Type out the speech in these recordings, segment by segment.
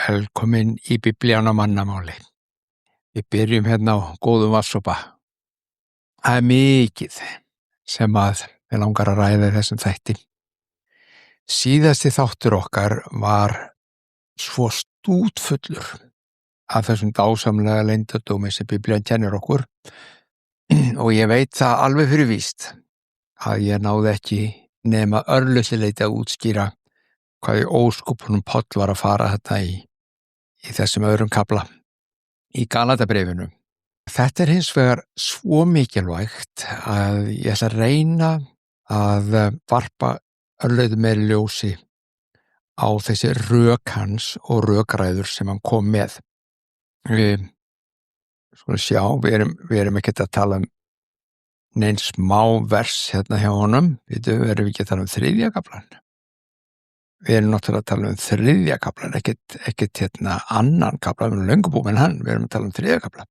Velkomin í Biblían á mannamáli. Við byrjum hérna á góðum vatnssopa. Það mikið sem að við langar að ræða í þessum þætti. Síðasti þáttur okkar var svo stútfullur af þessum dásamlega leyndardómi sem Biblían kennir okkur og ég veit það alveg fyrir víst að ég náði ekki nema örlitluleyti að útskýra hvað í óskupunum Páll var að fara þetta í þessum öðrum kafla í Galatabréfinu. Þetta hins vegar svo mikilvægt að ég ætla að reyna að varpa örlítið meiri ljósi á þessi rök hans og rökræður sem hann kom með. Við skulum sjá, við erum ekki að tala neinn smá vers hérna hjá honum, við erum ekki að tala þriðja kaflan. Við erum náttúrulega að tala þriðja kaflan, ekkert hérna annan kafla, við erum löngu búin með hann, við erum að tala þriðja kafla.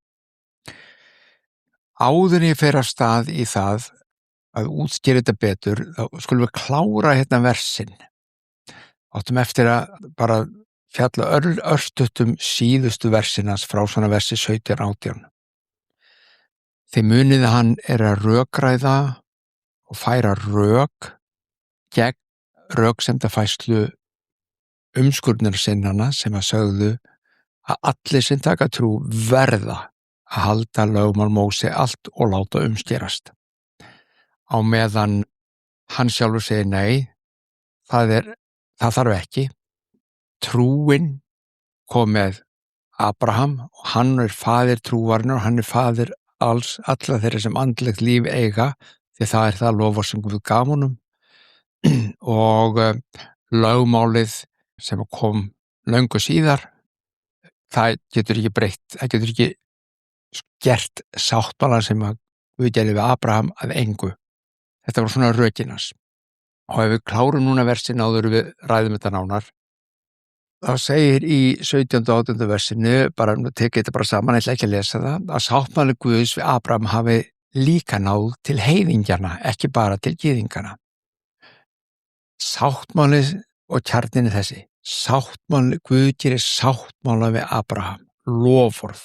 Áður ég fer af stað í það að útskýra þetta betur, þá skulum við klára hérna versin. Áttum eftir að bara fjalla örstutum síðustu versinans frá svona versi 17-18. Þið munið að hann að rökræða og færa rök gegn röksemdafærslu umskurðnarsinnana sem að sögðu að allir sem taka trú verða að halda lögmál Móse allt og láta umskerast. Á meðan hann sjálfur segir nei, það þarf ekki. Trúin kom með Abraham og hann faðir trúarinnar og hann faðir allra þeirra sem andlegt líf eiga, því það það lofar sem Guð gaf honum. Og lögmálið sem kom löngu síðar, það getur ekki breytt, það getur ekki gert sáttmála sem að Guð gerði við Abraham að engu. Þetta var svona rökinans. Og ef við klárum núna versin áður við ræðum þetta nánar, þá segir í 17. og 18. versinu, bara tekið þetta bara saman, ég ætla ekki að lesa það, að sáttmáli Guðs við Abraham hafi líka náð til heiðingjana, ekki bara til gyðingana. Sáttmáli og kjarnin þessi, sáttmáli, Guð gerir sáttmála við Abraham, loforð,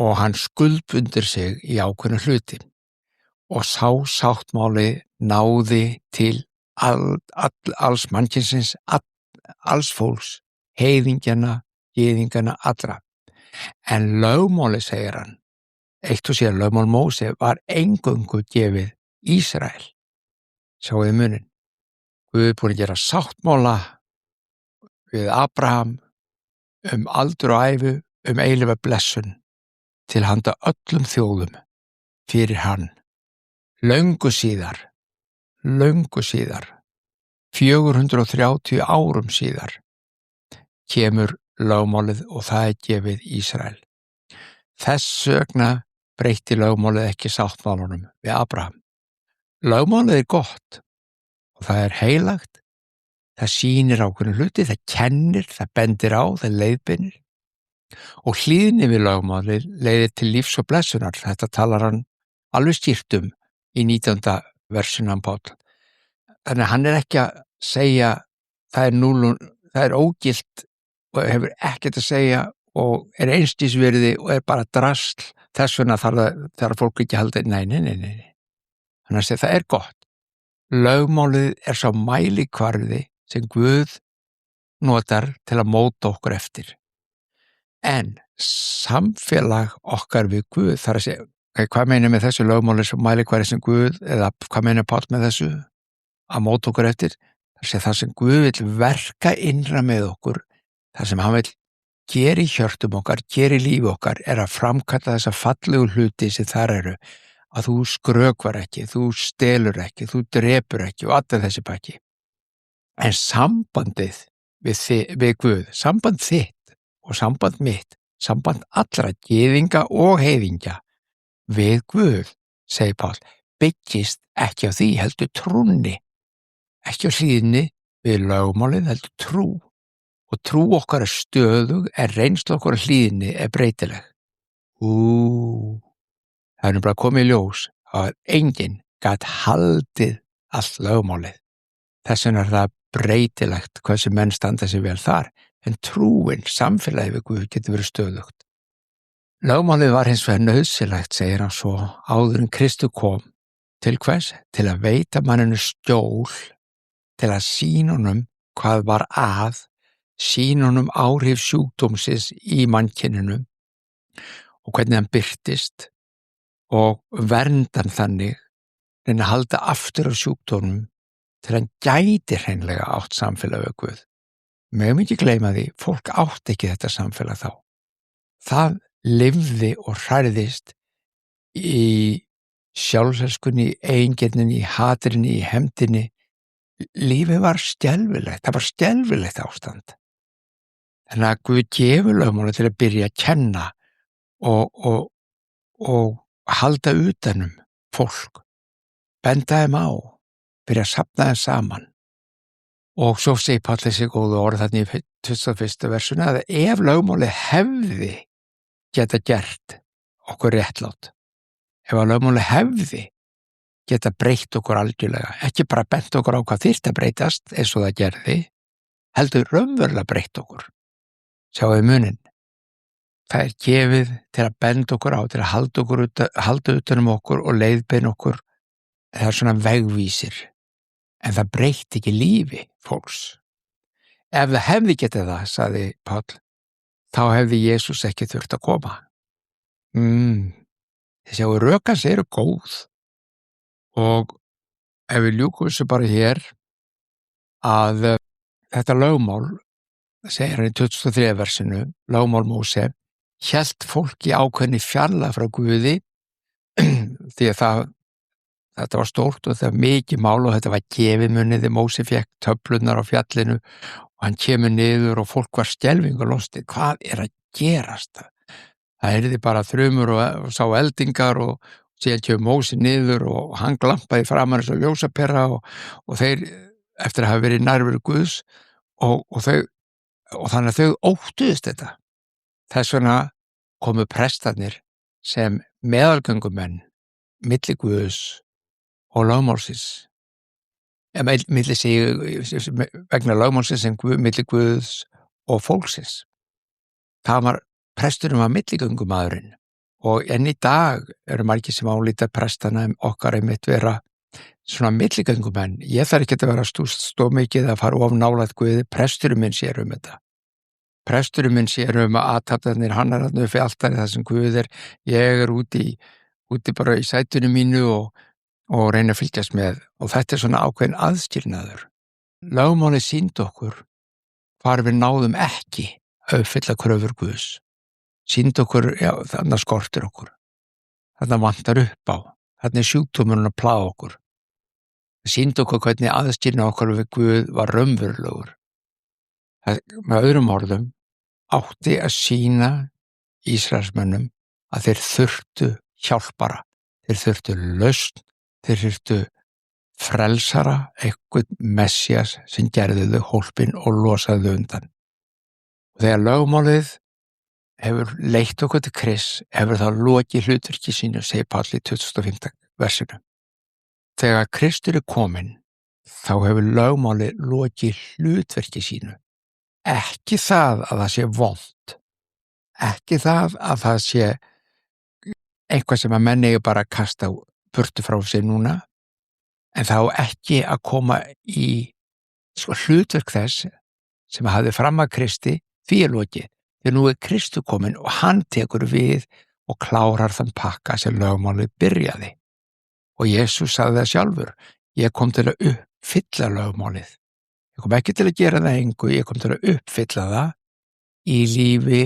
og hann skuldbundir sig í ákveðna hluti og sá sáttmáli náði til alls mannkynsins, alls fólks, heiðingjana, gyðingana, allra. En lögmáli, segir hann, eitt og sér lögmál Móse var eingöngu gefið Ísrael. Sjáuði muninn. Guð búin að gera sáttmála við Abraham aldur og ævi, eilífa blessun til handa öllum þjóðum fyrir hann. Löngu síðar, 430 árum síðar, kemur lögmálið og það gefið Ísrael. Þess vegna breytti lögmálið ekki sáttmálunum við Abraham. Lögmálið gott og það heilagt, það sýnir ákveðna hluti, það kennir, það bendir á, það leiðbeinir. Og hlýðni við lögmálið leiðir til lífs og blessunar. Þetta talar hann alveg skýrt í 19. versinu Páll. Þannig að hann ekki að segja það ógilt og hefur ekkert að segja og einstísvirði og bara drasl. Þess vegna þarf fólk ekki að halda, nei. Þannig að segja það gott. Lögmálið sá mælikvarði sem Guð notar til að móta okkur eftir. En samfélag okkar við Guð, þar að segja, hvað meina með þessu lögmáli sem mælikvarði sem Guð, eða hvað meina Páll með þessu að móta okkur eftir? Það sem Guð vill verka innra með okkur, það sem hann vill gera í hjörtum okkar, gera í lífi okkar, að framkalla þessa fallegu hluti sem þar eru, að þú skrökvar ekki, þú stelur ekki, þú drepur ekki og allir þessi pakki. En sambandið við Guð, samband þitt og samband mitt, samband allra gyðinga og heiðingja við Guð, segir Páll, byggist ekki á því, heldur trúnni, ekki á hlýðni við lögmálið, heldur trú. Og trú okkar stöðug, reynslu okkar hlýðni breytileg. Það bara komið í ljós að enginn gat haldið allt lögmálið. Þess vegna það breytilegt hversu menn standa sig vel þar. en trúin, samfélagið við Guð getur verið stöðugt. Lögmálið var hins vegar nauðsynlegt, segir hann svo, áður en Kristur kom. Til hvers? Til að veita manninu skjól, til að sýna honum hvað var að, sýna honum áhrif sjúkdómsins í mannkyninu og hvernig hann birtist og verndan þannig, reyna að halda aftur af sjúkdómum til hann gæti hreinlega átt samfélag við Guð. Megum ekki gleyma því, fólk átti ekki þetta samfélag þá. Það lifði og hræðist í sjálfselskunni, í eigingirninni, í hatrinu, í hefndinni. Lífið var skelfilegt, það var skelfilegt ástand. Þannig að Guð gefur lögmálið til að byrja að kenna og halda utanum fólk, benda þeim á, byrja að safna þeim saman. Og svo segir Páll þessi góðu orð þarna í 21. versuna að ef lögmálið hefði geta gert okkur réttlátt, ef að lögmálið hefði geta breytt okkur algjörlega, ekki bara bent okkur á hvað þyrfti að breytast eins og það gerði, heldur raunverulega breytt okkur. Sjáðu muninn. Það er gefið til að benda okkur á, til að halda utanum okkur og leiðbeina okkur. Það er svona vegvísir, en það breytti ekki lífi fólks. Ef það hefði getið það, sagði Páll, þá hefði Jesús ekki þurft að koma. Þið sjáu rök hans eru góð. Og ef við ljúkum þessu bara hér að þetta lögmál, segir hann í 23. versinu, lögmál Móse, hélt fólk í ákveðinni fjarlægð frá Guði því að þetta var stórt og þetta var mikið mál og þetta var gefið munið þegar Móse fékk töflurnar á fjallinu og hann kemur niður og fólk var skelfingu lostið. Hvað er að gerast? Það heyrði bara þrumur og sá eldingar og síðan kemur Móse niður og hann glampaði framan eins og ljósapera og þeir, eftir að hafa verið í nærveru Guðs og þannig að þau óttuðust þetta. Þess vegna komu prestarnir sem meðalgöngumenn milli Guðs og lögmálsins. Vegna lögmálsins sem milli Guðs og fólksins. Presturinn var milligöngumaðurinn. Og enn í dag eru margir sem álíta prestana okkar einmitt vera svona milligöngumenn. Ég þarf ekki að vera stómikið að fara of nálægt Guði. Presturinn minn sér þetta. Presturinn minn sér að athafnarnir, hann er þarna uppi altari þar sem Guð er. Ég er úti bara í sætinu mínu og reyna að fylgjast með. Og þetta er svona ákveðin aðskilnaður. Lögmálið sýndi okkur hvar við náðum ekki að uppfylla kröfur Guðs. Sýndi okkur, þannig skortir okkur. Þannig vantar upp á. Þannig sjúkdómurinn að plaga okkur. Sýndi okkur hvernig aðskilna okkur við Guð var raunverulegur. Með öðrum orðum átti að sýna Ísraelsmönnum að þeir þurftu hjálpara. Þeir þurftu lausn, þeir þurftu frelsara, einhvern Messías sem gerði þau hólpin og losaði þau undan. Og þegar lögmálið hefur leitt okkur til Krists, hefur það lokið hlutverki sínu, segir Páll í 25. versinu. Þegar Kristur er kominn, þá hefur lögmálið lokið hlutverki sínu. Ekki það að það sé vont, ekki það að það sé eitthvað sem að menn eigi bara að kasta burtu frá sig núna, en þá ekki að koma í hlutverk þess sem hafði fram að Kristi, því er lokið. Þegar nú er Kristur kominn og hann tekur við og klárar þann pakka sem lögmálið byrjaði. Og Jesús sagði það sjálfur, ég kom til að uppfylla lögmálið. Ég kom ekki til að gera það engu, ég kom til að uppfylla það í lífi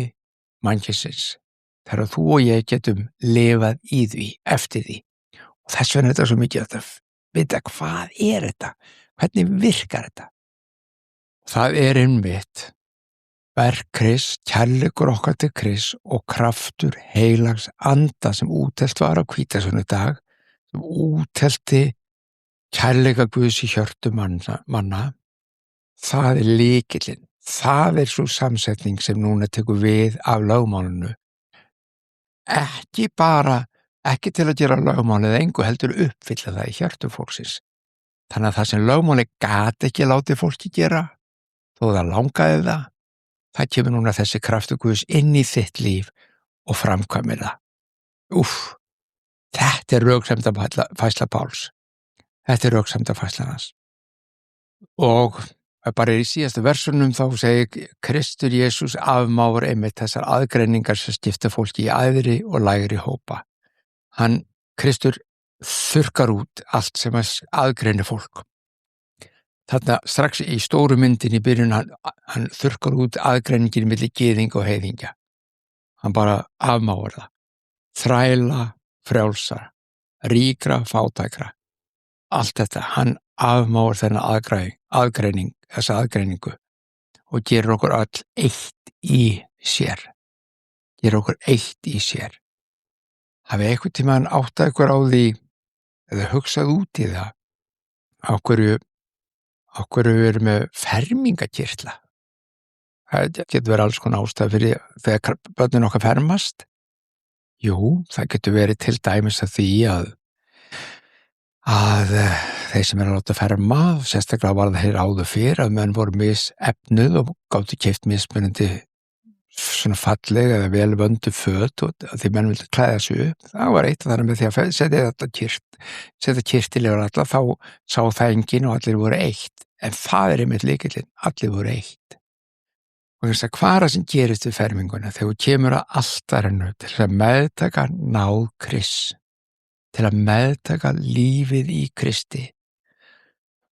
mannkynsins. Þegar þú og ég getum lifað í því, eftir því. Og þess vegna er þetta svo mikið að vita hvað er þetta? Hvernig virkar þetta? Það er einmitt verk Krists, kærleikur okkar til Krists og kraftur heilags anda sem úttelt var á hvítasunnudag, sem úttelti kærleika Guðs í hjörtu manna. Það er lykillinn. Það er svo samsetning sem núna tekur við af lögmálinu. Ekki til að gera lögmálið engu, heldur uppfylla það í hjörtu fólksins. Þannig að það sem lögmálið gat ekki látið fólki gera, þó það langaði það, það kemur núna þessi kraftur Guðs inn í þitt líf og framkvæmir það. Þetta röksemdafærsla Páls. Þetta röksemdafærslan hans. Og bara í síðasta versunum þá segir Kristur Jesús afmáir einmitt þessar aðgreiningar sem skipta fólki í æðri og lægri hópa. Kristur þurrkar út allt sem aðgreinir fólk. Þarna strax í stóru myndin í byrjun hann þurrkar út aðgreiningin milli gyðinga og heiðingja. Hann bara afmáir það. Þræla, frjálsa, ríkra, fátækra. Allt þetta, hann afmáir þennan þessa aðgreiningu og gerir okkur öll eitt í sér. Hafið einhvern tímann áttað ykkur á því eða hugsað út í það á hverju við erum með fermingakirtla. Það getur verið alls konar ástæða fyrir þegar börnin okkar fermast. Jú, það getur verið til dæmis að því að þeir sem að láta ferma, sérstaklega var það hér áður fyrr að menn voru misefnuð og gátu keypt mismunandi svona falleg eða vel vöndu föt og því menn vildi klæða sig upp. Það var eitt af þar með því að setja kirtilegur alla, þá sá það enginn og allir voru eitt. En það einmitt lykillinn, allir voru eitt. Og þess að hvað sem gerist við ferminguna þegar þú kemur að altarinu til að meðtaka náð Krists, til að meðtaka lífið í Kristi.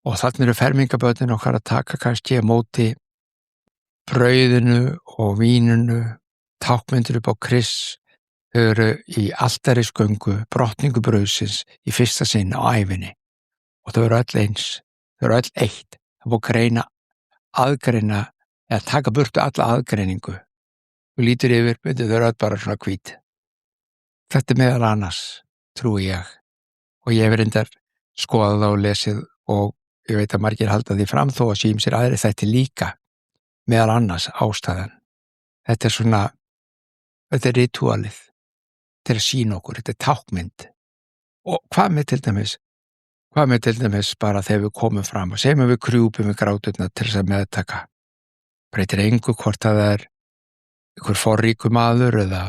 Og þannig eru fermingabörnin okkar að taka kannski á móti brauðinu og víninu, tákmyndir upp á Krists. Þau eru í altarisgöngu, brotningu brauðsins í fyrsta sinn á ævinni. Og þau eru öll eins, þau eru öll eitt. Það búið aðgreina eða taka burtu alla aðgreiningu. Þú lítur yfir, þau eru öll bara svona hvít. Þetta meðal annars, trúi ég. Og ég hef reyndar skoðað og lesið og ég veit að margir halda því fram þó að sér aðri þetta líka. Meðal annars ástæðan. Þetta er ritualið. Þetta er að sýna okkur, þetta er tákmynd. Og hvað með til dæmis bara þegar við komum fram og segjum við krjúpum við gráturnar til þess að meðtaka. Breytir engu hvort það er einhver forríkur maður eða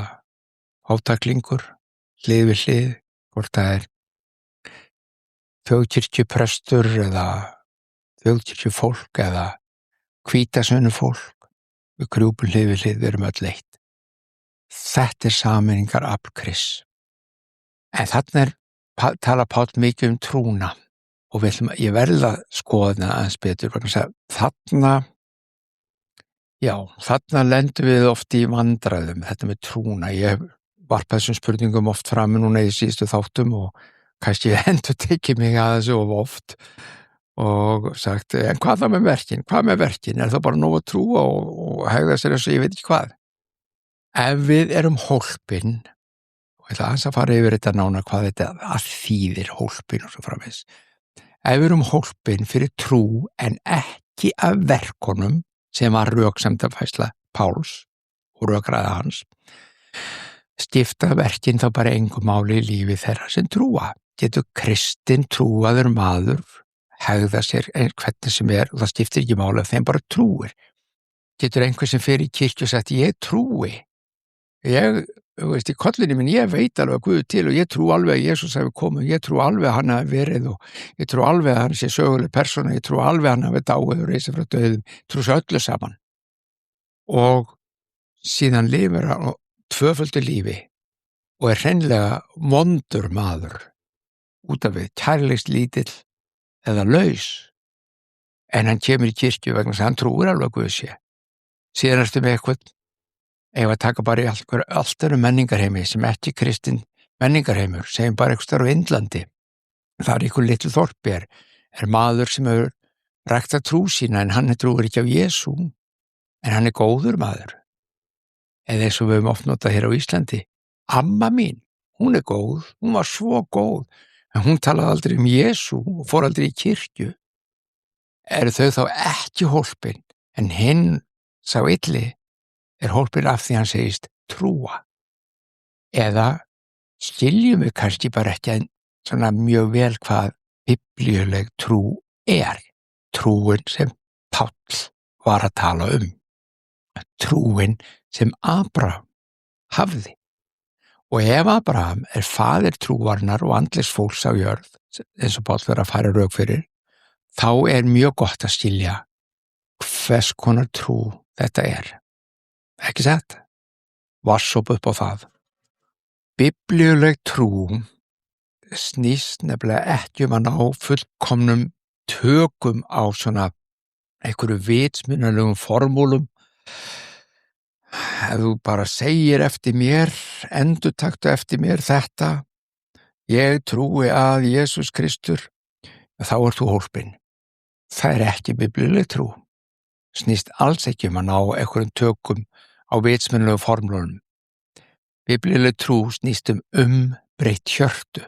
átaklingur, hlið við hlið, hvort það er þjóðkirkjuprestur eða þjóðkirkjufólk eða hvítasönu fólk. Við krjúpum hlið við hlið, við erum öll eitt. Þetta er sameiningar afl Krists. En þarna tala Páll mikið trúna og ég verð að skoða aðeins betur vegna þess að þarna lendum við oft í vandræðum, þetta með trúna. Ég varpa þessum spurningum oft fram núna í síðustu þáttum og kannski endurtekið mig að þessu of oft og sagt, en hvað það með verkin? Hvað með verkin? Er það bara nóg að trúa og hegða sér eins og ég veit ekki hvað? Ef við erum hólpin, og ég ætla aðeins að fara yfir þetta nána hvað þetta að þýðir hólpin og svo framvegis. Ef við erum hólpin fyrir trú en ekki af verkunum sem var röksemdafærsla Páls og rökræða hans, skipta verkin þá bara engu máli í lífi þeirra sem trúa. Getur kristinn trúaður maður hegða sér hvernig sem og það skiptir ekki máli ef þeim bara trúir. Getur einhver sem fer í kirkju og sagt, ég trúi. Í kollinni minn, ég veit alveg að Guð til og ég trú alveg að Jesús hefur komið, ég trú alveg að hann hafi verið og ég trú alveg að hann sé söguleg persóna, ég trú alveg að hann hafi dáið og reisið frá dauðum, trú svo öllu saman. Og síðan lifir hann tvöföldu lífi og er hreinlega vondur maður út af við kærleikst lítill eða laus. En hann kemur í kirkju vegna þess að hann trúir alveg að Guð sé. Síðan ertu með eitthvað ef að taka bara í allt menningarheimi sem ekki kristinn menningarheimur, segjum bara eitthvað starf á Indlandi. Það er einhver litlu þorpi er maður sem hefur ræktað trú sína en hann trúir ekki á Jesú, en hann er góður maður. Eða eins og við höfum oft notað hér á Íslandi. Amma mín, hún er góð, hún var svo góð, en hún talaði aldrei Jesú og fór aldrei í kirkju. Eru þau þá ekki hólpin, en hinn sá illi er hólpin af því hann segist trúa. Eða skiljum við kannski bara ekki svona mjög vel hvað biblíuleg trú er. Trúin sem Páll var að tala um. trúin sem Abraham hafði. Og ef Abraham faðir trúarinnar og andlegs fólks á jörð, eins og Páll verður að færa rök fyrir, þá mjög gott að skilja hvers konar trú þetta ekki satt? Vassop upp á það. Biblíuleg trú snýst nefnilega ekki að ná fullkomnum tökum á svona einhverju vitsmunalegum formúlum. Ef þú bara segir eftir mér, endurtaktu eftir mér þetta, ég trúi að Jesús Kristur, þá þú hólpinn. Það ekki biblíuleg trú. Snýst alls ekki að ná einhverjum tökum á vitsmunalegum formúlunum. Biblíuleg trú snýst breytt hjörtu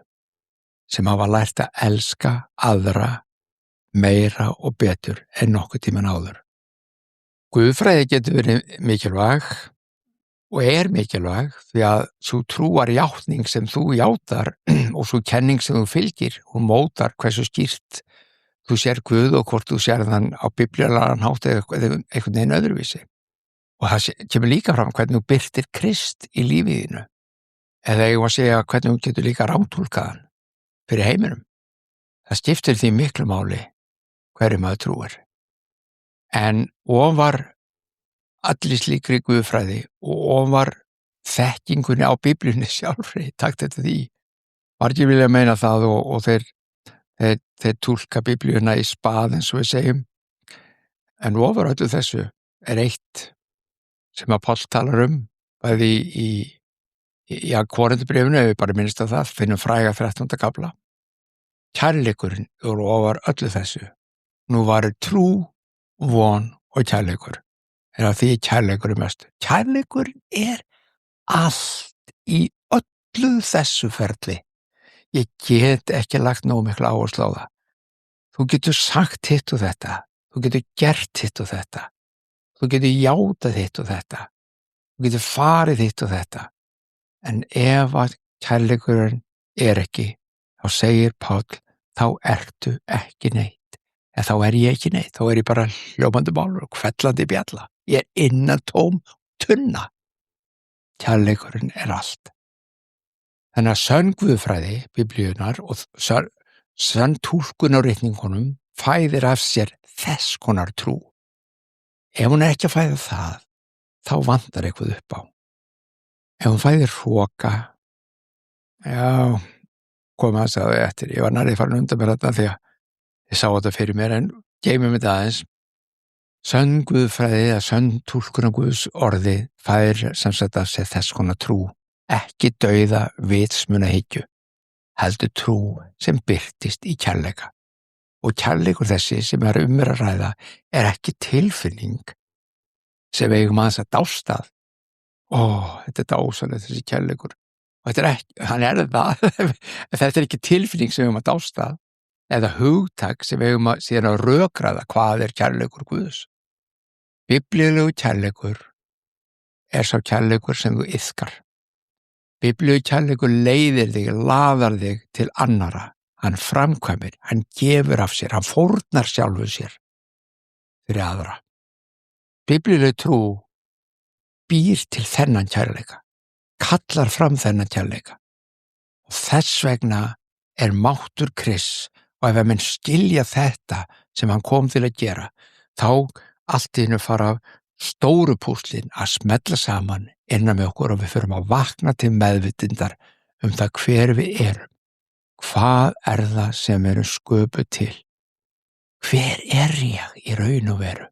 sem hafa lært að elska aðra meira og betur en nokkuð tímann áður. Guðfræði getur verið mikilvæg og mikilvæg því að sú trúarjátning sem þú játar og sú kenning sem þú fylgir, hún mótar hversu skýrt þú sér Guð og hvort þú sér þann á biblíulegan hátt eða einhvern veginn öðruvísi. Og það kemur líka fram hvernig þú birtir Krist í lífiðinu. Eða ég var að segja hvernig þú getur líka rámtúlkaðan fyrir heiminum. Það skiptir því miklu máli hverju maður trúir. En ofar allir slíkri guðfræði og ofar þekkingunni á biblíunni sjálfri, takt eftir því. Margir vilja meina það og þeir túlka biblíuna í spað eins og við segjum. En ofar öllu þessu eitt sem að Páll talar bæði í Korintubréfinu, ef við bara minnst að það, finnum fræga 13. kafla. Kærleikurinn ofar öllu þessu. Nú varir trú, von og kærleikur. Af því kærleikur mest. Kærleikurinn allt í öllu þessu ferli. Ég get ekki lagt nóg mikla áherslu á það. Þú getur sagt hitt og þetta. Þú getur gert hitt og þetta. Þú getur játað hitt og þetta. Þú getur farið hitt og þetta. En ef að kærleikurinn ekki, þá segir Páll, þá ertu ekki neitt. En þá ég ekki neitt. Þá ég bara hljómandi málur og hvellandi bjalla. Ég innantóm tunna. Kærleikurinn allt. Þannig að sönn guðfræði, biblíunar og sönn túlkun á ritningunum fæðir af sér þess konar trú. Ef hún ekki að fæða það, þá vantar eitthvað upp á. Ef hún fæðir hroka, koma að sagði eftir, ég var nærri farin undan mér þarna því að ég sá þetta fyrir mér en geymum þetta aðeins. Sönn guðfræði eða sönn túlkun á Guðs orði fæðir sem sagt af sér þess konar trú, ekki dauða vitsmunahyggju, heldur trú sem birtist í kærleika. Og kærleikur þessi sem að ræða ekki tilfinning sem við eigum aðeins að dást að. Þetta dásamlegt þessi kærleikur. Og þetta ekki, hann það, þetta ekki tilfinning sem við eigum að dást að, eða hugtak sem við eigum að síðan að rökræða hvað kærleikur Guðs. Biblíulegu kærleikur sá kærleikur sem þú iðkar. Biblíulegu kærleikur leiðir þig, laðar þig til annara. Hann framkvæmir, hann gefur af sér, hann fórnar sjálfur sér fyrir aðra. Biblíuleg trú býr til þennan kærleika, kallar fram þennan kærleika. Og þess vegna máttur Krists og ef menn skilja þetta sem hann kom til að gera, þá allt í einu fara stóru púslin að smella saman innan með okkur og við förum að vakna til meðvitundar það hver við erum. Hvað það sem sköpuð til? Hver ég í raun og veru?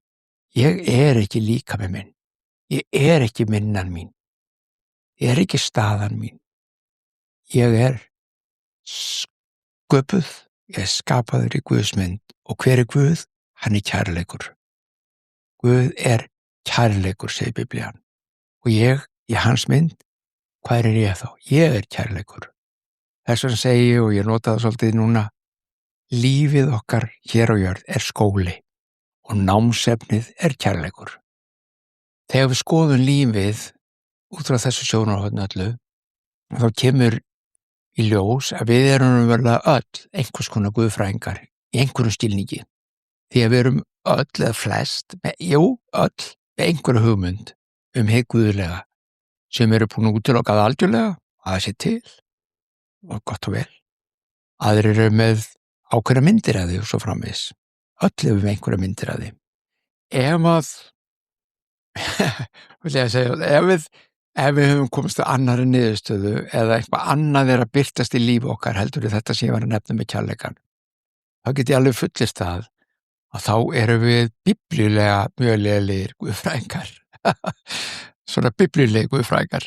Ég ekki líkami minn. Ég ekki minnan mín. Ég ekki staðan mín. Ég sköpuð. Ég skapaður í Guðs mynd. Og hver Guð? Hann kærleikur. Guð kærleikur, segir Biblían. Og ég í hans mynd, hvað ég þá? Ég kærleikur. Þess vegna segi ég og ég nota það svolítið núna, lífið okkar hér á jörð skóli og námsefnið kærleikur. Þegar við skoðum lífið út frá þessu sjónarhorni öllu, þá kemur í ljós að við verða öll einhvers konar guðfræðingar í einhverjum skilningi. Því að við öll eða flest, öll einhverju hugmynd hið guðlega sem eru búin að útiloka það algjörlega að það sé til og gott og vel. Aðrir eru með ákveðna myndir af því og svo framvegis. Öll hefur við einhverja myndir af því. Ef við höfum komist að annarri niðurstöðu eða eitthvað annað að birtast í lífi okkar heldur þetta sem ég var að nefna með kærleikann, þá get ég alveg fullist að þá erum við biblíulega mjög lélegir guðfræðingar. Svona biblíulegir guðfræðingar.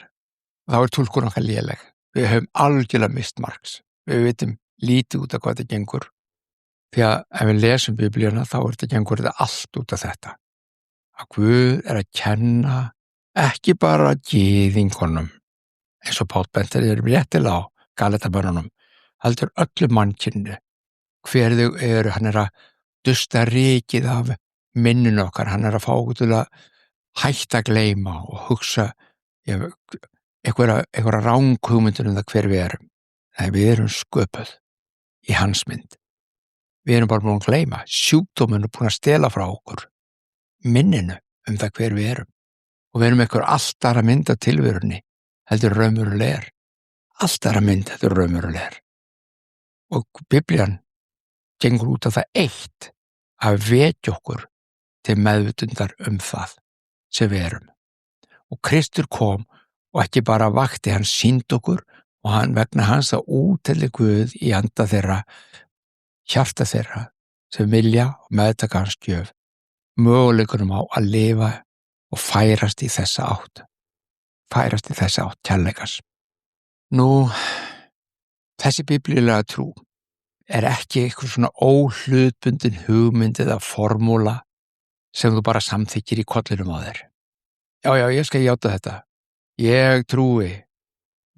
Þá túlkun okkar léleg. Við höfum algjörlega mist marks. Við vitum lítið út af hvað þetta gengur. Því að ef við lesum biblíuna þá gengur þetta allt út af þetta. Að Guð að kenna ekki bara gyðingunum, eins og Páll bentir réttilega á Galatabörnunum, heldur öllu mannkyninu, hver þau eru, hann að dusta rykið af minninu okkar, hann að fá okkur til að hætta að gleyma og hugsa einhverja ranghugmyndir það hver við erum. Nei, við erum sköpuð í hans mynd. Við erum bara búin að gleyma, sjúkdóminn búin að stela frá okkur minninu það hver við erum. Og við erum einhver allt aðra mynd af tilverunni heldur raunverulegar. Allt aðra mynd heldur raunverulegar. Og Biblían gengur út af það eitt að vekja okkur til meðvitundar það sem við erum. Og Kristur kom og ekki bara vakti, hann sýndi okkur og hann vegna hans að úttelli Guð í anda þeirra, hjarta þeirra sem vilja og meðtaka hans gjöf, möguleikunum á að lifa og færast í þessa átt kærleikas. Nú, þessi biblíulega trú ekki eitthvað svona óhlutbundin hugmynd eða formúla sem þú bara samþykkir í kollinum á þér. Já, ég skal játa þetta. Ég trúi.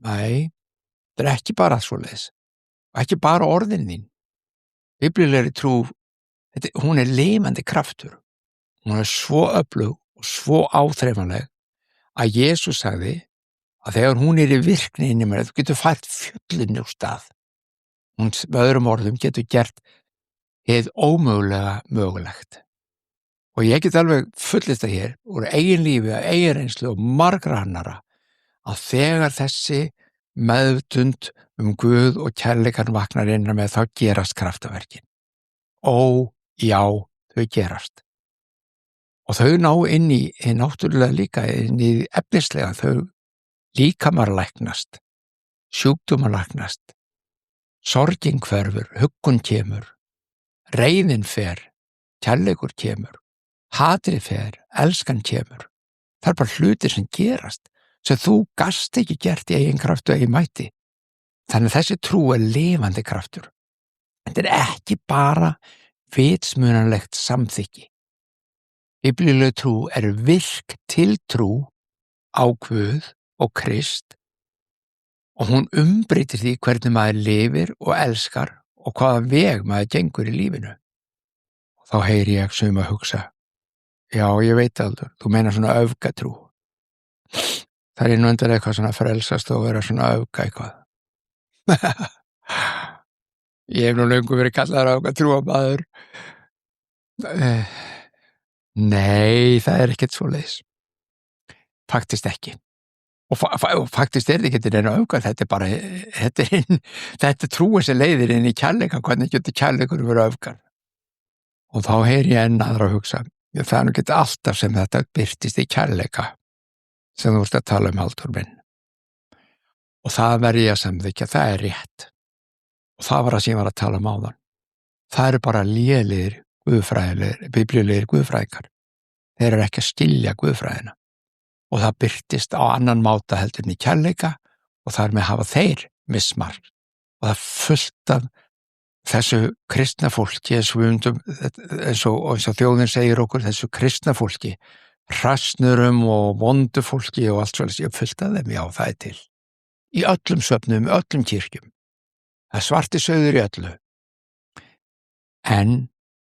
Nei, þetta ekki bara svoleiðis. Ekki bara orðin þín. Biblíulegri trú, hún lifandi kraftur. Hún svo öflug og svo áþreifanleg að Jesús sagði að þegar hún í virkni inni með þú getur fært fjöllin úr stað. Hún með öðrum orðum getur gert hið ómögulega mögulegt. Og ég get alveg fullist það hér úr eigin lífi, eigin reynslu og margra annara að þegar þessi meðvitund Guð og kærleikann vaknar innan með þá gerast kraftaverkin. Já, þau gerast. Og þau ná inn í náttúrulega líka inn í efnislega, þau líkamar læknast, sjúkdómar læknast, sorgin hverfur, huggun kemur, reiðin fer, kærleikur kemur, hatrið fer, elskan kemur. Það bara hlutir sem gerast sem þú gast ekki gert í eigin kraft og eigin mætti. Þannig að þessi trú lifandi kraftur. Þetta ekki bara vitsmunanlegt samþykki. Biblíuleg trú virk tiltrú á Guð og Krist og hún umbreytir því hvernig maður lifir og elskar og hvaða veg maður gengur í lífinu. Og þá heyri ég suma hugsa, já, ég veit aldur, þú meinar svona öfgatrú. Það nú endur eitthvað svona frelsast og vera svona öfga eitthvað. Ég hef nú löngu verið kallaður öfgatrúarmaður. Nei, það ekkert svoleiðis. Faktist ekki. Og faktist þetta ekki neina öfgar, þetta bara, þetta trúið sem leiðir inn í kærleikann, hvernig getur kærleikur verið öfgar. Og þá heyri ég enn aðra að hugsa, það nú getur alltaf sem þetta birtist í kærleika, sem þú ert að tala Halldór minn. Og það verði ég að samþykkja, það rétt. Og það var það sem ég var að tala áðan. Það bara lélegir guðfræðilegir, biblíulegir guðfræðingar. Þeir ekki að skilja guðfræðina. Og það birtist á annan máta heldur en í kærleika og þar með hafa þeir mismark. Og það fullt af þessu kristna fólki, eins og þjóðin segir okkur, þessu kristna fólki, hrassnurum og vondu fólki og allt svolítið, ég fullt af þeim, já, það til. Í öllum söfnum, öllum kirkjum. Það svarti sauður í öllu. En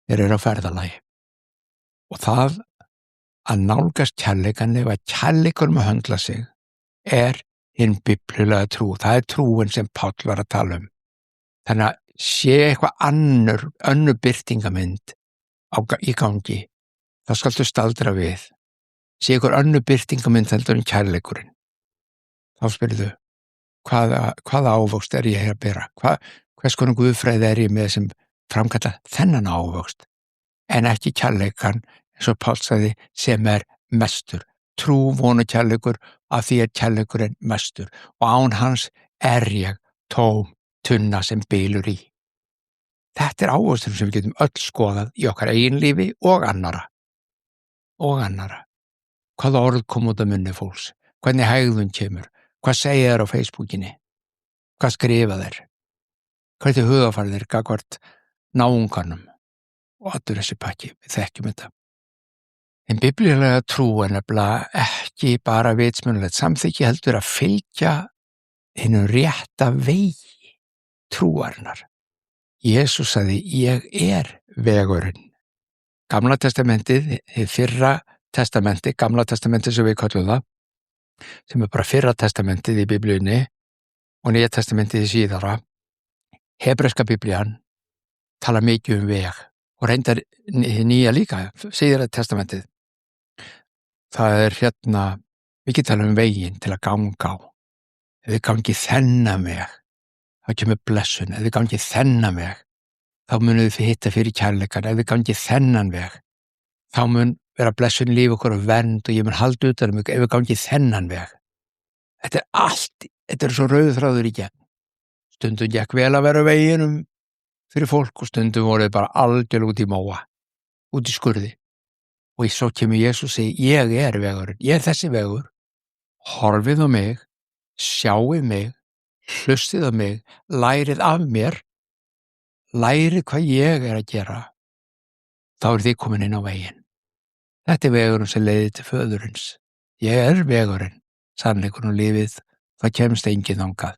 þeir eru á ferðalagi. Og það að nálgast kærleikann ef að kærleikunum að höndla sig hinn biblíulega trú. Það trúin sem Páll var að tala um. Þannig að sé eitthvað önnur birtingamynd í gangi, þá skaltu staldra við sé ykkur önnur birtingamynd heldur en kærleikurinn. Þá spyrðu, hvaða ávöxt er ég að bera? Hvers konar guðfræði er ég með sem framkalla þennan ávöxt? En ekki kærleikan, eins og Páll sagði, sem er mestur. Trú, von og kærleikur, af því kærleikurinn mestur. Og án hans er ég tóm tunna sem bylur í. Þetta er ávöxtur sem við getum öll skoðað í okkar eigin lífi og annara. Hvaða orð kom út af munni fólks? Hvernig hegðun kemur? Hvað segja þær á Facebookinni? Hvað skrifa þær? Hvernig hugafærið þær gagnvart náunganum? Og allur þessi pakki, við þekkjum þetta. En biblíulega trú er nefnilega ekki bara vitsmunulegt samþykki, heldur að fylgja hinum rétta vegi trúarinnar. Jesús sagði, ég er vegurinn. Gamla testamentið, fyrra testamenti, gamla testamentið sem við kallum það, sem er bara fyrra testamentið í biblíunni og nýja testamentið í síðara. Hebreska biblían tala mikið veg og reyndar nýja líka, síðara testamentið. Það er mikið tala veginn til að ganga á. Ef við gangi þennan veg, þá kemur blessun. Ef við gangi þennan veg, þá munum við hitta fyrir kærleikan. Ef við gangi þennan veg, þá mun vera blessun líf okkur og vernd og ég mun halda utan ef við gangi þennan veg. Þetta er allt, þetta er svo rauður þráður í gegn. Stundum gekk vel að vera veginum fyrir fólk og stundum voruð bara algjörlega út í móa, út í skurði. Og svo kemur Jesús og segir, ég er vegurinn, ég er þessi vegur. Horfið á mig, sjáið mig, hlustið á mig, lærið af mér, lærið hvað ég er að gera. Þá er þið komin inn á veginn. Þetta er vegurinn sem leiðir til föðurins. Ég er vegurinn, sannleikurinn og lífið, það kemst enginn þangað.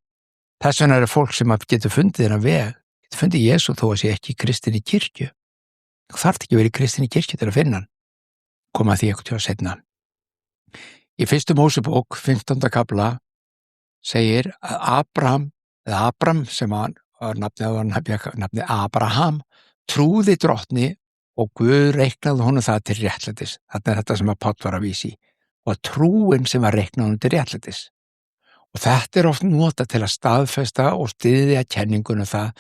Þess vegna er fólk sem getur fundið þennan veg, getur fundið Jesú þó að sé ekki kristinn í kirkju. Það þarf ekki verið kristinn í kirkju til að finna hann. Koma að því eitthvað til að seinna. Í fyrstu Mósebók, 15. kafla, segir að Abram sem var nafnið Abraham, trúði drottni og Guð reiknaði honum það til réttlætis. Þetta er þetta sem að Páll var að vísi. Og trúin sem var reiknað honum til réttlætis. Og þetta er oft notað til að staðfesta og styðja kenningunum það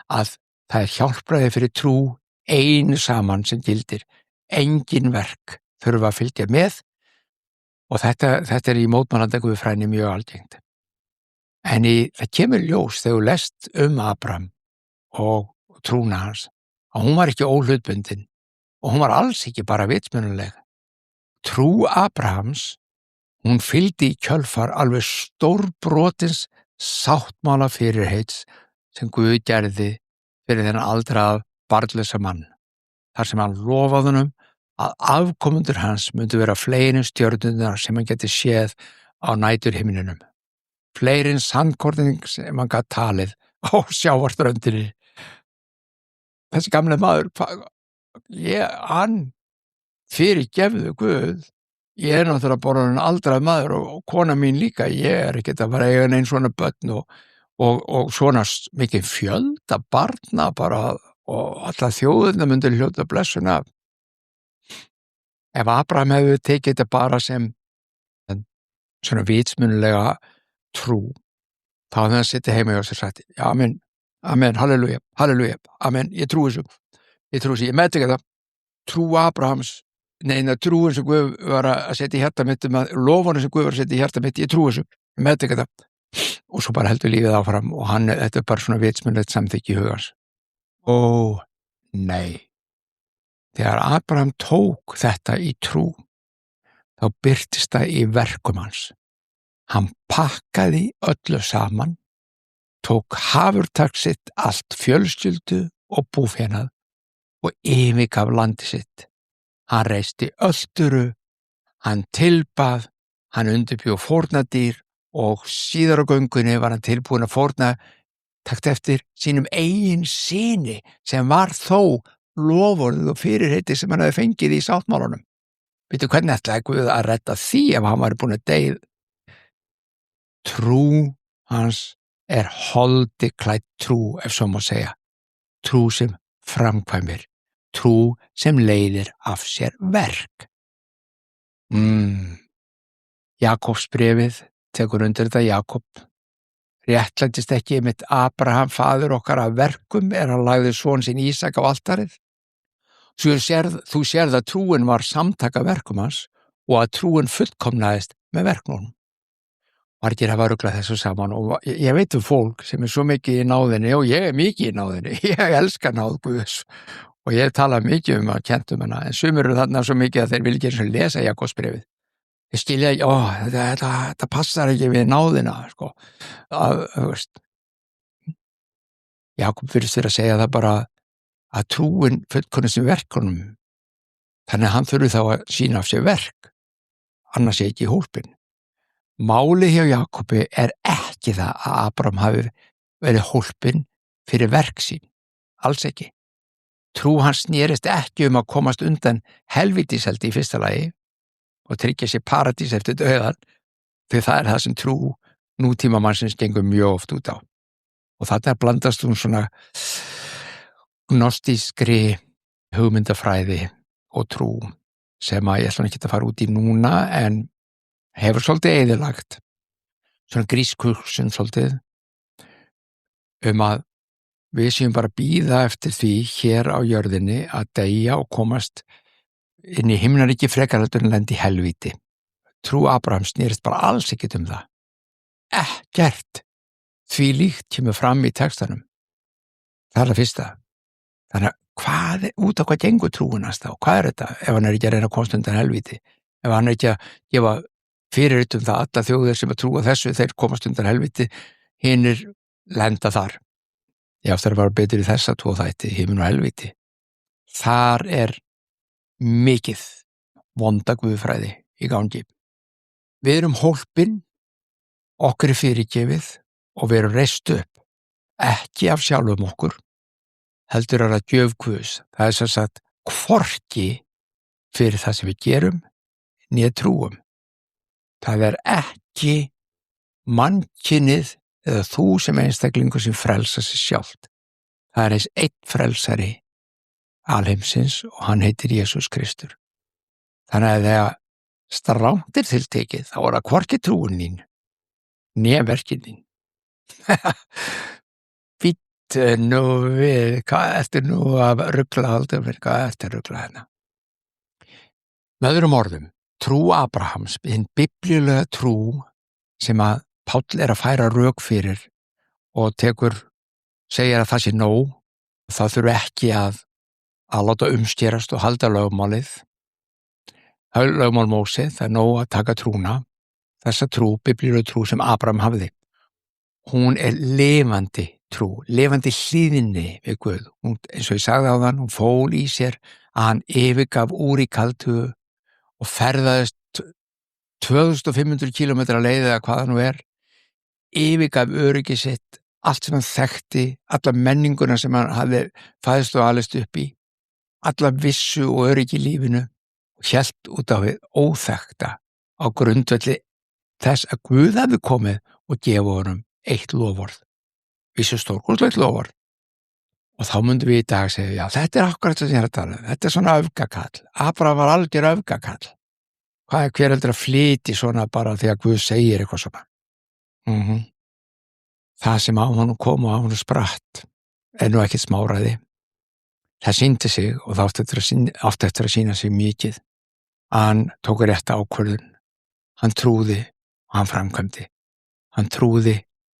að það er hjálpræði fyrir trú einu saman sem gildir. Engin verk þurfa að fylgja með og þetta er í mótmælanda guðfræðinni mjög algengt. En það kemur ljós þegar þú lest Abram og trúna hans að hún var ekki óhlutbundin og hún var alls ekki bara vitsmunaleg. Trú Abrahams, hún fylgdi í kjölfar alveg stórbrotins sáttmála fyrirheits sem Guð gerði fyrir þennan aldraða barnlausa mann. Þar sem hann lofaði honum að afkomendur hans myndu vera fleiri en stjörnurnar sem hann geti séð á næturhimninum. Fleiri en sandkorning sem hann gat talið á sjávarströndinni. Þessi gamli maður, hann fyrirgefðu Guð. Ég er náttúrulega bara aldrað maður og kona mín líka. Ég er ekki að bara eiga neinn svona börn og svona mikið fjölda barna bara og alla þjóðina myndu hljóta blessun af. Ef Abraham hefði tekið þetta bara sem svona vitsmunalega trú, þá hefði hann sittið heima og sagt, já, amen, halleluja, amen, ég trúi þessu, ég meðtek það. Trú Abrahams, trúin sem Guð var að setja í hjarta mitt, lofunum sem Guð var að setja í hjarta mitt, ég trúi þessu, ég meðtek það. Og svo bara heldur lífið áfram og þetta er bara svona vitsmunalegt samþykki í hugans. Ó, nei. Þegar Abraham tók þetta í trú, þá birtist það í verkum hans. Hann pakkaði öllu saman, tók hafurtak sitt, allt fjölskyldu og búfénað og yfirgaf landi sitt. Hann reisti ölduru, hann tilbað, hann undirbjó fórnadýr og síðar á göngunni var hann tilbúinn að fórna takt eftir sínum eigin syni sem var þó loforðið og fyrirheiti sem hann hefði fengið í sáttmálunum. Veitu hvernig ætlaði Guð að redda því ef hann var búinn að deyja? Trú hans er holdi klædd trú, ef svo má segja. Trú sem framkvæmir, trú sem leiðir af sér verk. Jakobsbréfið tekur undir þetta. Jakob réttlæddist ekki einmitt Abraham, faðir okkar, af verkum hann lagði son sinn Ísak á altarið. Þú sérð að trúin var samtaka verkum hans og að trúin fullkomnaðist með verknum. Margir hafa ruglað þessu saman og ég veit fólk sem svo mikið í náðinni, og ég mikið í náðinni, ég elska náð Guðs og ég tala mikið að kennt hana, en sumir eru þarna svo mikið að þeir vilja ekki einu sinni lesa Jakobsbréfið. Ég skilja ekki, þetta passar ekki við náðina, sko. Jakob virðist að segja það bara að trúin fullkomnist með verkunum, þannig að hann þurfi þá að sýna af sér verk, annars er ekki hólpinn. Málið hjá Jakobi ekki það að Abraham hafi verið hólpinn fyrir verk sín, alls ekki. Trú hans snerist ekki að komast undan helvítiseldi í fyrsta lagi og tryggja sér paradís eftir dauðan, því það það sem trú nútíma mannsins gengur mjög oft út á. Og þarna blandast hún svona gnostískri hugmyndafræði og trú sem ég ætla ekki að fara út í núna, en hefur svolítið eyðilagt svona grísk hugsun svolítið að við séum bara bíða eftir því hér á jörðinni að deyja og komast inn í himnaríki frekar heldur en lenda í helvíti. Trú Abrahams snerist bara alls ekkert það. Ekkert því líkt kemur fram í textanum. Það það fyrsta. Þannig að út á hvað gengur trúin hans þá? Hvað þetta ef hann ekki að reyna að komast undan helvíti? Ef hann ekki að gefa fyrir það alla þjóðir sem að trúa þessu, þeir komast undan helvíti, hinir lenda þar. Ég aftur að vera betur í þessa tvo þætti, himinn og helvíti. Þar mikið vonda guðfræði í gangi. Við erum hólpin, okkur fyrirgefið og við erum reist upp, ekki af sjálfum okkur, heldur það gjöf Guðs. Það sem sagt hvorki fyrir það sem við gerum, né trúum. Það ekki mannkynið eða þú sem einstaklingur sem frelsa sig sjálft. Það eins einn frelsari alheimsins og hann heitir Jesús Kristur. Þannig að þegar strangt tiltekið, þá það hvorki trúin þín, né verkin þín. Býttu nú við, hvað ertu nú að rugla aldrei, hvað ertu að rugla hérna? Með öðrum orðum, trú Abrahams, hinn biblíulega trú sem að Páll að færa rök fyrir og segir að það sé nóg, það þurfi ekki að láta umskerast og halda lögmálið. Lögmál Móse, það nóg að taka trúna, þessa trú, biblíulega trú sem Abraham hafði. Hún lifandi trú, lifandi hlýðni við Guð. Hún, eins og ég sagði á þann, hún fól í sér að hann yfirgaf úr í kaldu og ferðaðist 2500 kilometra leið eða hvað það nú yfirgaf öryggi sitt, allt sem hann þekkti, alla menninguna sem hann hafði fæðst og alist upp í, alla vissu og öryggi í lífinu og hélt út á við óþekkta á grundvelli þess að Guð hefði komið og gefa honum eitt loforð, vissu stórkostlegt loforð. Og þá myndum við í dag segja, já, þetta akkurat það sem ég að tala, þetta svona öfgakall. Abraham var algjör öfgakall. Hvað hver heldur að flyti svona bara því að Guð segir eitthvað svona? Það sem á honum kom og á honum spratt nú ekkert smáræði. Það sýndi sig og það átti eftir að sýna sig mikið. Hann tók rétta ákvörðun. Hann trúði og hann framkvæmdi. Hann trúði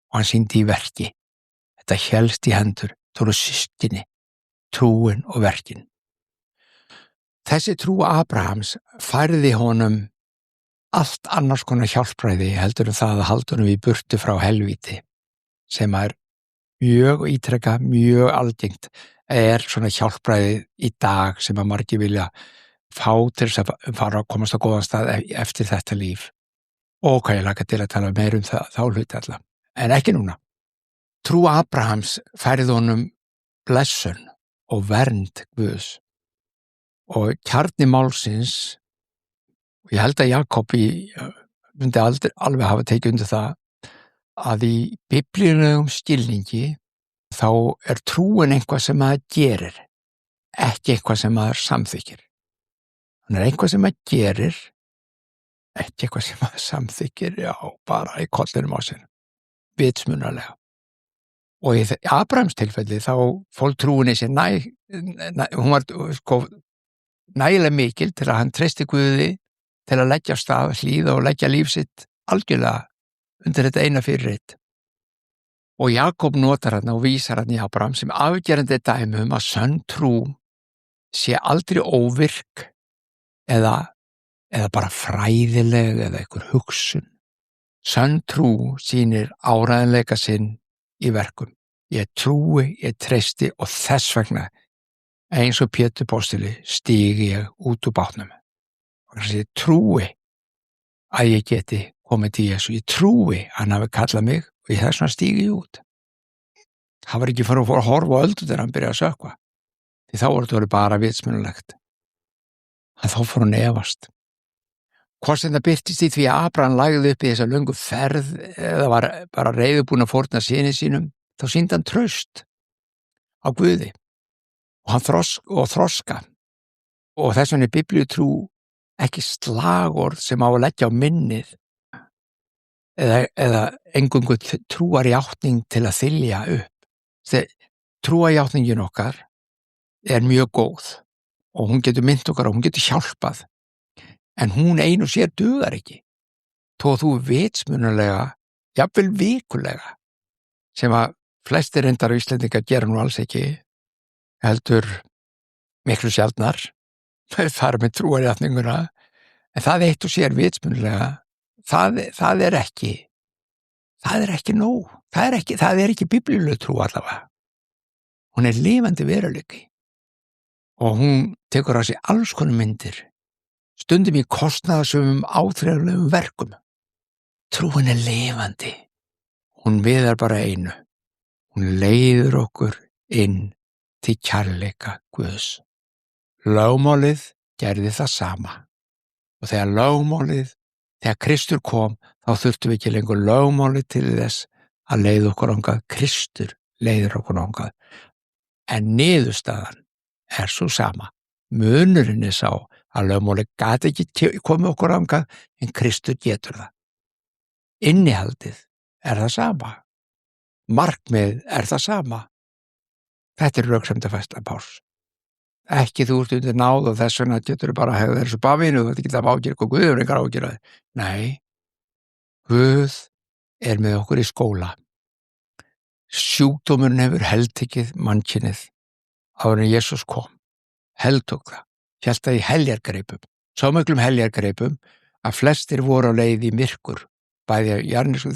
og hann sýndi í verki. Þetta hélst í hendur, tóru systkini, trúin og verkin. Þessi trú Abrahams færði honum allt annars konar hjálpræði heldur það að halda honum í burtu frá helvíti, sem mjög ítrekka, mjög algengt, svona hjálpræði í dag sem að margir vilja fá til þess að fara að komast á góðan stað eftir þetta líf. Og hvað ég laka til að tala meir þá hluti alla, en ekki núna. Trú Abrahams færði honum blessun og vernd Guðs. Og kjarni málsins, og ég held að Jakob myndi alveg hafa tekið undir það, að í biblíulegum skilningi þá trúin eitthvað sem maður gerir, ekki eitthvað sem maður samþykir. Hann eitthvað sem maður gerir ekki eitthvað sem maður samþykir, bara í kollinum á sér, vitsmunarlega. Og í Abrahams tilfelli þá fól trúin í sér hún var sko nægilega mikil til að hann treysti Guði til að leggja af stað, hlýða og leggja líf sitt algjörlega undir þetta eina fyrirheit. Og Jakob notar hann og vísar hann í Abraham sem afgerandi dæmi að sönn trú sé aldrei óvirk eða bara fræðileg eða einhver hugsun. Sönn trú sýnir áreiðanleika sinn í verkum. Ég trúi, ég treysti og þess vegna eins og Pétur postuli stígi ég út úr bátnum. Ég trúi að ég geti komið til Jesú. Ég trúi að hann hafi kallað mig og ég þess vegna stígi ég út. Það var ekki fyrir að horfa á öldu þegar hann byrjaði að sökkva. Því þá voru þetta bara vitsmunulegt. Þá fór hann efast. Hvort sem það birtist í því að Abraham lagði upp í þessa löngu ferð eða var bara reiðubúinn að fórna syni sínum, þá sýndi hann traust á Guði og hann þroska. Og þess vegna er biblíutrú ekki slagorð sem á að leggja á minnið eða eingöngu trúarjátning til að þylja upp. Trúarjátningin okkar er mjög góð og hún getur minnt okkar og hún getur hjálpað. En hún ein og sér dugar ekki. Þó að þú vitsmunalega, jafnvel vikulega, sem að flestir reyndar á Íslendingar gera nú alls ekki, heldur miklu sjaldnar, þar með trúarjátninguna, en það eitt og sér vitsmunalega, það er ekki nóg. Það er ekki biblíuleg trú allavega. Hún er lifandi veruleiki og hún tekur á sig alls konar myndir, stundum í kostnaðarsömum áþreifanlegum verkum. Trúin er lifandi. Hún viðar bara einu. Hún leiðir okkur inn til kærleika Guðs. Lögmálið gerði það sama. Og þegar Kristur kom, þá þurftum við ekki lengur lögmálið til þess að leiða okkur þangað. Kristur leiðir okkur þangað. En niðurstaðan er svo sama. Munurinn er sá að lögmálið gat ekki komið okkur þangað, en Kristur getur það. Innihaldið er það sama. Markmið er það sama. Þetta er röksemdafærsla Páls. Ekki þú ert undir náð og þess vegna getur bara að hefða þessu bafinu og þetta geta ágjör og Guð er engar ágjör. Nei, Guð er með okkur í skóla. Sjúkdómurinn hefur heltekið mannkynið áður en Jesús kom. Heltók það. Hélt það í heljargreipum. Svo miklum heljargreipum að flestir voru á leið í myrkur. Bæði að jarnisku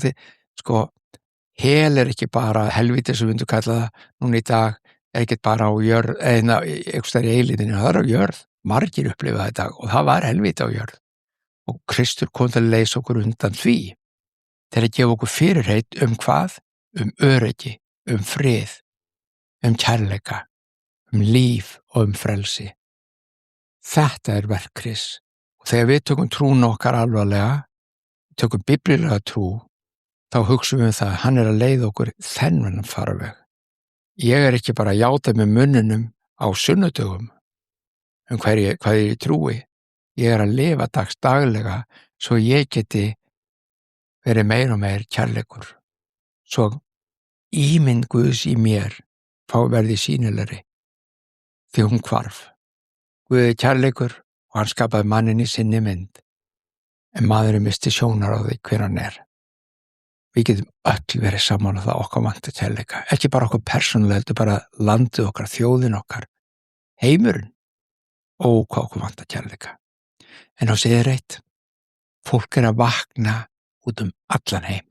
hel er ekki bara helvíti sem við myndum kalla það núna í dag, ekki bara á jörð, eða einhverstaðar í eilíðinu, það er á jörð. Margir upplifa það í dag og það var helvíti á jörð. Og Kristur kom til að leysa okkur undan því. Til að gefa okkur fyrirheit hvað? Öryggi, frið, kærleika, líf og frelsi. Þetta er verk Krists. Og þegar við tökum trúna okkar alvarlega, tökum biblíulega trú, þá hugsum við það að hann er að leiða okkur þennan farveg. Ég er ekki bara að játa með munninum á sunnudögum hvað ég trúi. Ég er að lifa daglega svo ég geti verið meir og meir kærleikur. Svo ímynd Guðs í mér verði sýnilegri því hún hvarf. Guð er kærleikur og hann skapaði manninn í sinni mynd, en maðurinn misti sjónar á því hver hann er. Við getum öll verið saman á það okkar vantar kærleika, ekki bara okkur persónulega, heldur bara landið okkar, þjóðin okkar, heimurinn, og hvað okkur vantar kærleika. En þá segir eitt, fólk er að vakna út allan heim,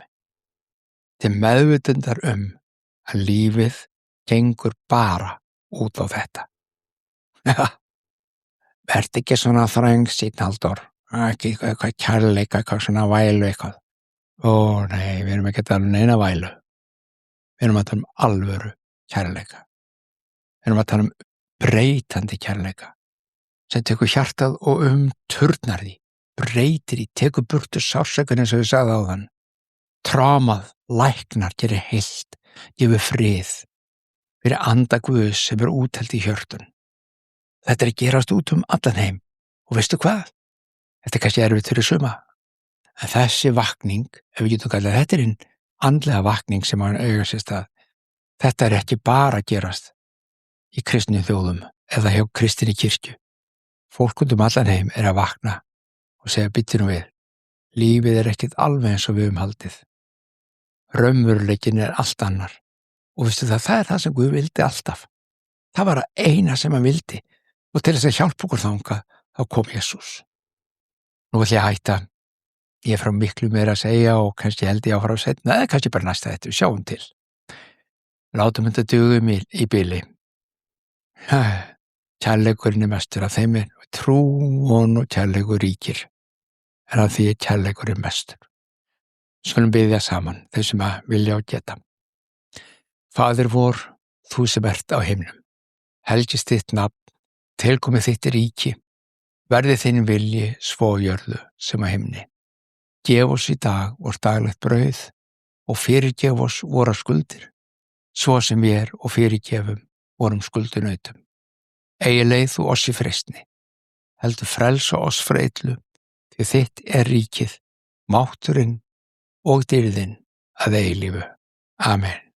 til meðvitundar að lífið gengur bara út á þetta. Verð ekki svona þröngsýnn, Halldór, ekki eitthvað kærleika, eitthvað svona vælu eitthvað. Nei, við erum ekki að tala neina vælu. Við erum að tala alvöru kærleika. Við erum að tala breytandi kærleika, sem tekur hjartað og turnar því, breytir því, tekur burtu sársaukann eins og við sagði áðan. Trámað, læknar, gerir heilt, gefur frið, fyrir anda Guðs sem er úthelt í hjörtun. Þetta er að gerast út allan heim. Og veistu hvað? Þetta er kannski erfitt fyrir suma. En þessi vakning, ef við getum kallað, þetta hinn andlega vakning sem hann eiga sér stað. Þetta ekki bara að gerast í kristnum þjóðum eða hjá kristinni kirkju. Fólk allan heim að vakna og segja bíddu nú við. Lífið ekkert alveg eins og við haldið. Raunveruleikinn allt annar. Og veistu það er það sem Guð vildi alltaf. Það var það eina sem hann vildi. Og til þess að hjálpa okkur þangað, þá kom Jesús. Nú ætla ég að hætta. Ég frá miklu meira að segja og kannski held ég áfram seinna, eða kannski bara næsta þetta, við sjáum til. Látum þetta duga í bili. Kærleikurinn mestur af þeim trú, von og kærleikur ríkir. En af því kærleikurinn mestur. Skulum biðja saman, þau sem að vilja og geta. Faðir vor, þú sem ert á himnum. Helgist þitt nafn, tilkomið þitt ríki. Verði þinn vilji svo á jörðu sem á himni. Gef oss í dag vort daglegt brauð og fyrirgef oss vorar skuldir, svo sem við og fyrirgefum vorum skuldunautum. Eigi leið þú oss í freistni, heldur frelsa oss frá illu, því þitt ríkið, mátturinn og dýrðin að eilífu. Amen.